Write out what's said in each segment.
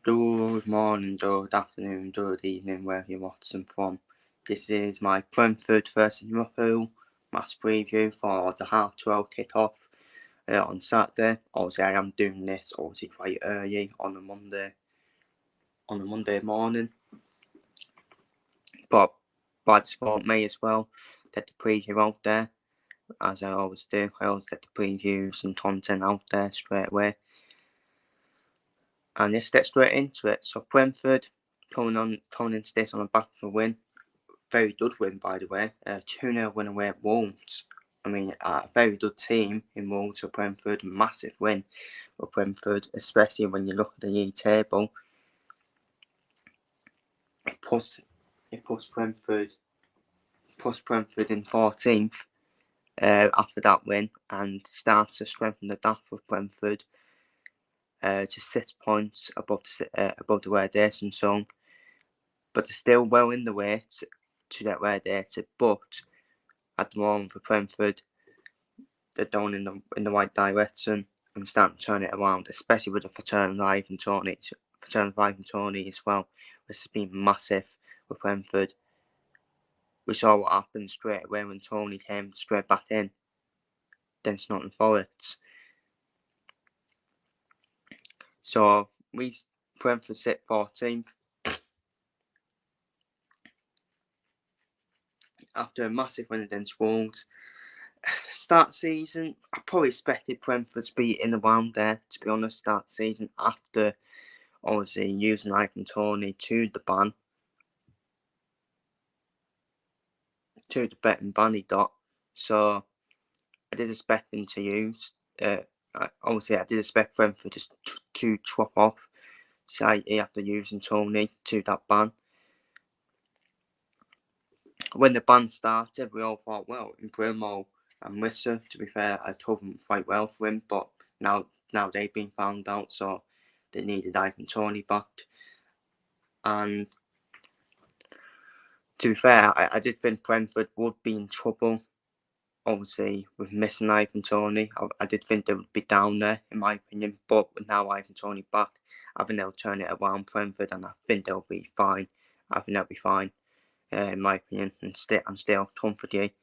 Good morning, good afternoon, good evening, wherever you're watching from. This is my Brentford versus Liverpool match preview for the half-12 kick-off on Saturday. Obviously, I am doing this quite early on a Monday morning, but by default, may as well get the preview out there, as I always do. I always get the previews and content out there straight away. And let's get straight into it. So Brentford coming into this on the back of a win. Very good win, by the way. 2-0 win away at Wolves. I mean, a very good team in Wolves for Brentford. Massive win for Brentford, especially when you look at the league table. It puts Brentford in 14th after that win, and starts to strengthen the gap of Brentford to 6 points above the relegation zone. But they're still well in the way to get relegated. But at the moment for Brentford, they're going in the right direction and starting to turn it around, especially with the return of Ivan Toney as well, which has been massive with Brentford. We saw what happened straight away when Toney came straight back in against Nottingham Forest. So Brentford sit 14th after a massive win against Wolves. Start season, I probably expected Brentford to be in around there, to be honest. Start season after obviously using Ivan Toney to the betting ban he got. So I did expect him to use. Obviously, I did expect Brentford to chop off, say after using Toney to that ban. When the ban started, we all thought, well, in Brimo and Wissa, to be fair, I told them quite well for him, but now they've been found out, so they needed Ivan Toney back. And to be fair, I did think Brentford would be in trouble, obviously, with missing Ivan Toney. I did think they would be down there, in my opinion, but with now Ivan Toney back, I think they'll turn it around, Brentford, and I think they'll be fine. In my opinion, and still comfortably.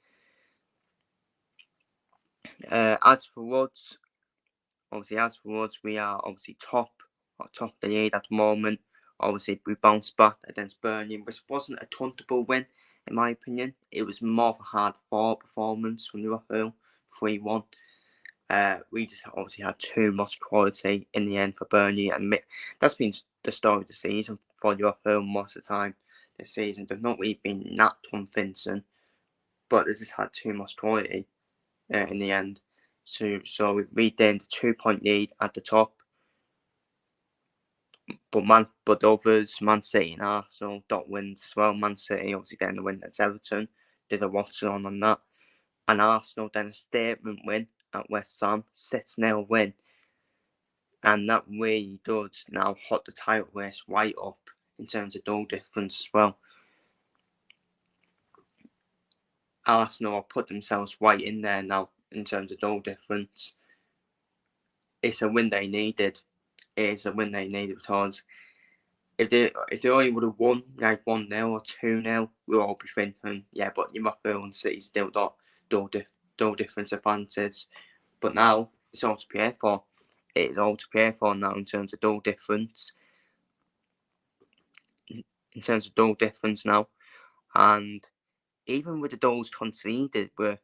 As for Woods, we are obviously top of the league at the moment. Obviously, we bounced back against Burnley, which wasn't a comfortable win, in my opinion. It was more of a hard-fought performance from Liverpool, 3-1. We just obviously had too much quality in the end for Burnley, and that's been the story of the season for Liverpool most of the time this season. They've not really been that convincing, but they just had too much quality in the end. So we regained a 2-point lead at the top. But others, Man City and Arsenal, got wins as well. Man City obviously getting the win against Everton, did a watch on that. And Arsenal then a statement win at West Ham, 6-0 win. And that really does now hot the title race right up in terms of goal difference as well. Arsenal have put themselves right in there now in terms of goal difference. It's a win they needed. It is a win they needed because if they only would have won like 1-0 or 2-0, we'll all be thinking, yeah, but Liverpool and City still got goal difference advantage. But now it's all to play for. It is all to play for now in terms of goal difference. And even with the goals conceded, we're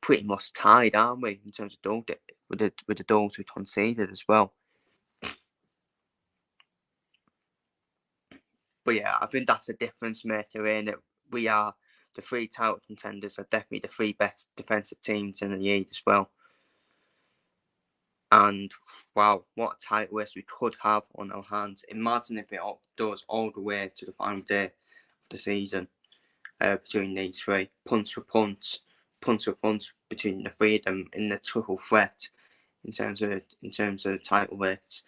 pretty much tied, aren't we? In terms of with the goals we conceded as well. But yeah, I think that's a difference maker in it. We are the 3 title contenders are definitely the 3 best defensive teams in the league as well. And wow, what a title race we could have on our hands. Imagine if it goes all the way to the final day of the season between these 3, punch for punch between the 3 of them in the triple threat in terms of the title race.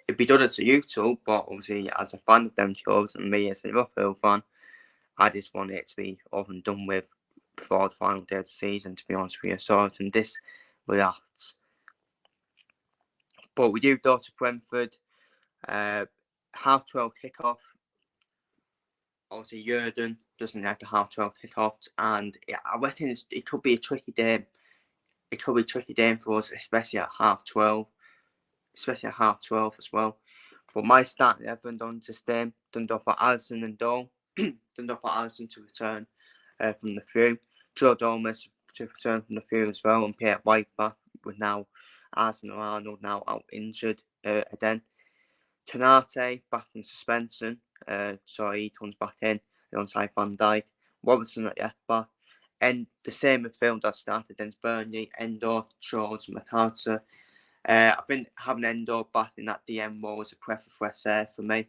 It'd be done as a YouTube, but obviously as a fan of them clubs and me as a Liverpool fan, I just want it to be over and done with before the final day of the season, to be honest with you. So in this reacts. But we do go to Brentford. Half 12 kickoff. Obviously, Jurgen doesn't like the half-12 kickoffs, and I reckon it could be a tricky game. It could be a tricky game for us, especially at half-12. Especially at half-12 as well. But my starting 11 done this game, done for Alisson and Dole. Done for Alisson to return from the field. Joe Domus to return from the field as well, and Pierre White back with now Alisson and Arnold now out injured again. Canate back from suspension, so he comes back in alongside Van Dijk. Robertson at left back. And the same midfield that started against Burnley, Endor, Charles, McAllister. I think having Endor back in that DM role was a breath of fresh air for me.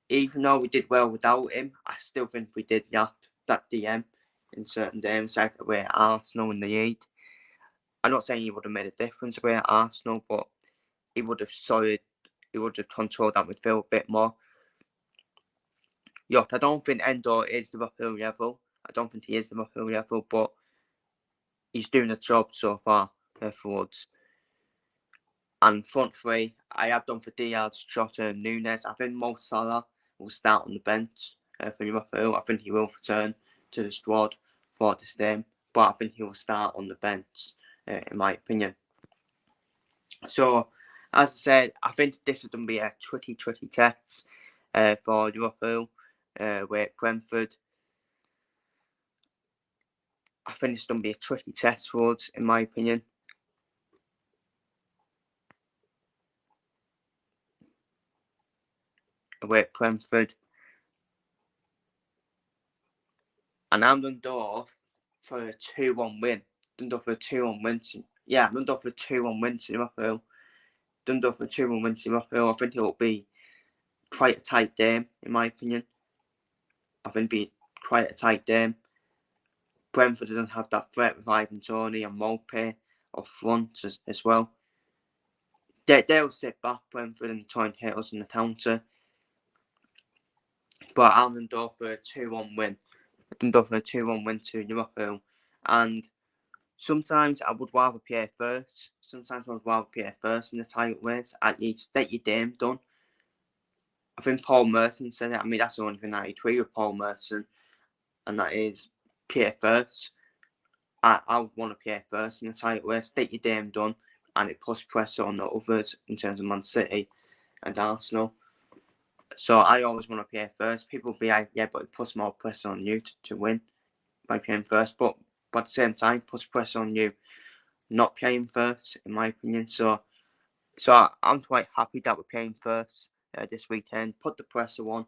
Even though we did well without him, I still think we did that DM in certain games, like away at Arsenal in the league. I'm not saying he would have made a difference away at Arsenal, but he would have controlled that midfield a bit more. I don't think Endor is the Liverpool level. I don't think he is the Liverpool level, but he's doing the job so far for us. And front three, I have done for Diaz, Jota, and Nunes. I think Mo Salah will start on the bench for Liverpool. I think he will return to the squad for this game, but I think he will start on the bench, in my opinion. So, as I said, I think this is going to be a tricky test for Liverpool with Brentford. I think it's going to be a tricky test for us, in my opinion. With Brentford. And I'm done for a 2-1 win. Done for a 2-1 win. Yeah, I'm done for a 2-1 win to Liverpool. Done for a 2-1 win to Liverpool. I think it'll be quite a tight game, in my opinion. I think it'll be quite a tight game. Brentford doesn't have that threat with Ivan Toney and Mope up front as well. They'll sit back, Brentford, and try and hit us on the counter. But I'm done for a 2-1 win. Done for a 2-1 win to Liverpool. And sometimes I would rather play first. Sometimes I would rather play first in the tight ways. At least get your game done. I think Paul Merson said it. I mean, that's the only thing I agree with Paul Merson. And that is play first. I would want to play first in the tight ways. Get your game done. And it puts pressure on the others in terms of Man City and Arsenal. So I always want to play first. People will be like, yeah, but it puts more pressure on you to win by playing first. But at the same time, it puts pressure on you not playing first, in my opinion. So I'm quite happy that we're playing first this weekend. Put the pressure on,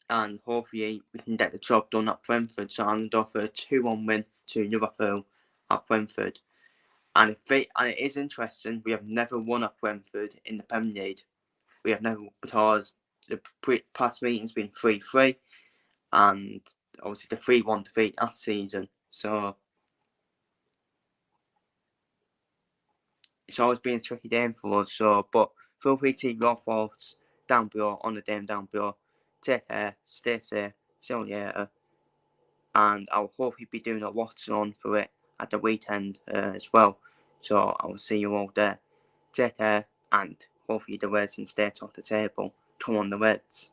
and hopefully we can get the job done at Brentford. So I'm going for a 2-1 win to Liverpool at Brentford. And it is interesting, we have never won at Brentford in the Premier League. We have never, because the past meeting's been 3-3, and obviously the 3-1 defeat last season. So it's always been a tricky game for us. So, but feel free to your thoughts down below on the game down below. Take care, stay safe, see you later, and I'll hopefully be doing a watch on for it at the weekend as well. So I will see you all there. Take care, and hopefully the Reds can stay top of the table. Come on, the Reds.